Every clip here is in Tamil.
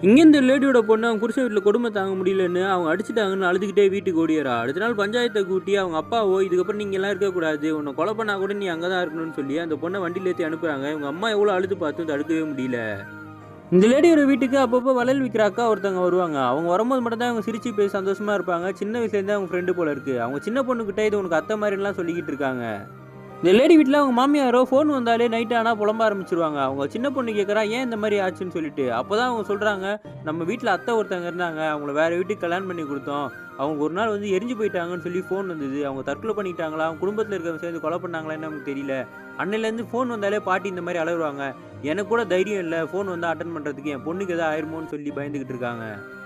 இங்கே இந்த லேடியோட பொண்ணு அவங்க புருஷன் வீட்டில் கொடுமை தாங்க முடியலன்னு அவங்க அடிச்சுட்டாங்கன்னு அழுதுகிட்டே வீட்டுக்கு ஓடிறா. அடுத்த நாள் பஞ்சாயத்தை கூட்டி அவங்க அப்பாவோ இதுக்கப்புறம் நீங்கள் எல்லாம் இருக்கக்கூடாது, உன்னை கொலை பண்ணா கூட நீ அங்கே தான் இருக்கணும்னு சொல்லி அந்த பொண்ணை வண்டியில் ஏற்றி அனுப்புகிறாங்க. இவங்க அம்மா எவ்வளோ அழுது பார்த்தும் தடுக்கவே முடியல. இந்த லேடியோட வீட்டுக்கு அப்பப்போ வளையல் விற்கிற அக்கா ஒருத்தவங்க வருவாங்க. அவங்க வரும்போது மட்டும் தான் அவங்க சிரிச்சு பேசி சந்தோஷமாக இருப்பாங்க. சின்ன வயசுலேருந்தே அவங்க ஃப்ரெண்டு போல இருக்குது. அவங்க சின்ன பொண்ணுக்கிட்ட இது உனக்கு அத்தை மாதிரிலாம் சொல்லிக்கிட்டு இருக்காங்க. இந்த லேடி வீட்டில் அவங்க மாமியாரோ ஃபோன் வந்தாலே நைட் ஆனால் புலம்ப ஆரம்பிச்சிருவாங்க. அவங்க சின்ன பொண்ணு கேட்குறா ஏன் இந்த மாதிரி ஆச்சுன்னு சொல்லிட்டு. அப்போ தான் அவங்க சொல்கிறாங்க, நம்ம வீட்டில் அத்தை ஒருத்தவங்க இருந்தாங்க, அவங்கள வேறு வீட்டுக்கு கல்யாணம் பண்ணி கொடுத்தோம். அவங்க ஒரு நாள் எரிஞ்சு போயிட்டாங்கன்னு சொல்லி ஃபோன் வந்தது. அவங்க தற்கொலை பண்ணிக்கிட்டாங்களா, அவங்க குடும்பத்தில் இருக்கிறவங்க சேர்ந்து கொலை பண்ணாங்களான்னு நமக்கு தெரியல. அன்னையிலேருந்து ஃபோன் வந்தாலே பாட்டி இந்த மாதிரி அலறுவாங்க. எனக்கு கூட தைரியம் இல்லை ஃபோன் வந்தால் அட்டன் பண்ணுறதுக்கு, என் பொண்ணுக்கு எதாவது ஆயிருமோன்னு சொல்லி பயந்துக்கிட்டு இருக்காங்க.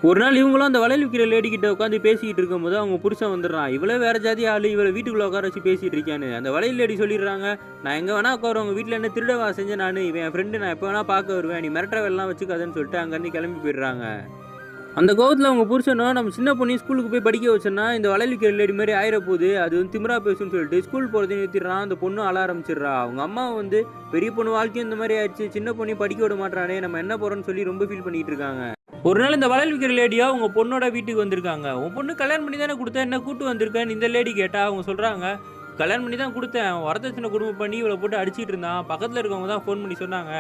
ஒரு நாள் இவங்களும் அந்த வளையல் விற்கிற லேடி கிட்ட உட்காந்து பேசிக்கிட்டு இருக்கும்போது அவங்க புருஷன் வந்துடுறான். இவ்வளோ வேற ஜாதி ஆள் இவளை வீட்டுக்குள்ளே உட்கார வச்சு பேசிகிட்டு இருக்கான்னு. அந்த வளையல் லேடி சொல்லிடுறாங்க, நான் எங்கே வேணா உட்காருவேன், உங்கள் வீட்டில் என்ன திருடவா செஞ்சேன், நான் இவன் என் ஃப்ரெண்டு, நான் எப்போ வேணா பார்க்க வருவேன், நீ மிரட்டுற வேலைலாம் வச்சுக்காதுன்னு சொல்லிட்டு அங்கேருந்து கிளம்பி போயிடுறாங்க. அந்த கோவத்தில் அவங்க புருஷனோ நம்ம சின்ன பொண்ணு ஸ்கூலுக்கு போய் படிக்க வச்சோன்னா இந்த வளையல் விற்கிற லேடி மாதிரி ஆயிர போகுது, அது திமிரா பேசுன்னு சொல்லிட்டு ஸ்கூல் போகிறதையும் நிறுத்திடுறான். அந்த பொண்ணு அழ ஆரம்பிச்சிடுறா. அவங்க அம்மா பெரிய பொண்ணு வாழ்க்கையும் இந்த மாதிரி ஆயிடுச்சு, சின்ன பொண்ணையும் படிக்க விட மாட்டானே, நம்ம என்ன போகிறோன்னு சொல்லி ரொம்ப ஃபீல் பண்ணிட்டு இருக்காங்க. ஒரு நாள் இந்த வளையல் விற்கிற லேடியா உங்க பொண்ணோட வீட்டுக்கு வந்திருக்காங்க. உன் பொண்ணு கல்யாணம் பண்ணி தானே கொடுத்தேன், என்ன கூட்டு வந்திருக்கேன்னு இந்த லேடி கேட்டா அவங்க சொல்றாங்க, கல்யாணம் பண்ணி தான் கொடுத்தேன், வரதட்சணை குடும்பம் பண்ணி இவளை போட்டு அடிச்சிட்டு இருந்தான். பக்கத்தில் இருக்கவங்க தான் ஃபோன் பண்ணி சொன்னாங்க,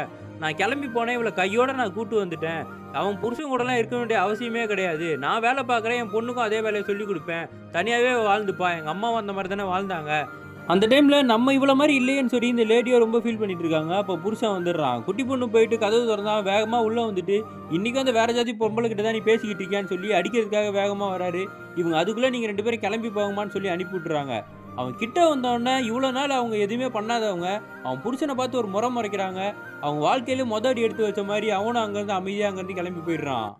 நான் கிளம்பி போனேன், இவளை கையோட நான் கூட்டு வந்துட்டேன். அவன் புருஷன் கூடலாம் இருக்க வேண்டிய அவசியமே கிடையாது. நான் வேலை பார்க்குறேன், என் பொண்ணுக்கும் அதே வேலையை சொல்லி கொடுப்பேன், தனியாகவே வாழ்ந்துப்பா, எங்கள் அம்மாவும் அந்த மாதிரி தானே வாழ்ந்தாங்க. அந்த டைமில் நம்ம இவ்வளோ மாதிரி இல்லையேன்னு சொல்லி இந்த லேடியோ ரொம்ப ஃபீல் பண்ணிட்டு இருக்காங்க. அப்போ புருஷன் வந்துடுறான். குட்டி பொண்ணு போயிட்டு கதவு திறந்தா வேகமாக உள்ளே வந்துட்டு, இன்றைக்கும் அந்த வேற ஜாதி பொம்பளை கிட்ட தான் நீ பேசிக்கிட்டு இருக்கியான்னு சொல்லி அடிக்கிறதுக்காக வேகமாக வராரு. இவங்க அதுக்குள்ளே நீங்கள் 2 பேரும் கிளம்பி போங்கம்மான்னு சொல்லி அனுப்பி விட்டுறாங்க. அவன் கிட்ட வந்தோடனே இவ்வளோ நாள் அவங்க எதுவுமே பண்ணாதவங்க அவன் புருஷனை பார்த்து ஒரு முறை முறைக்கிறாங்க. அவங்க வாழ்க்கையில அடி எடுத்து வச்ச மாதிரி அவனும் அங்கேருந்து அமைதியாக அங்கேருந்து கிளம்பி போயிடுறான்.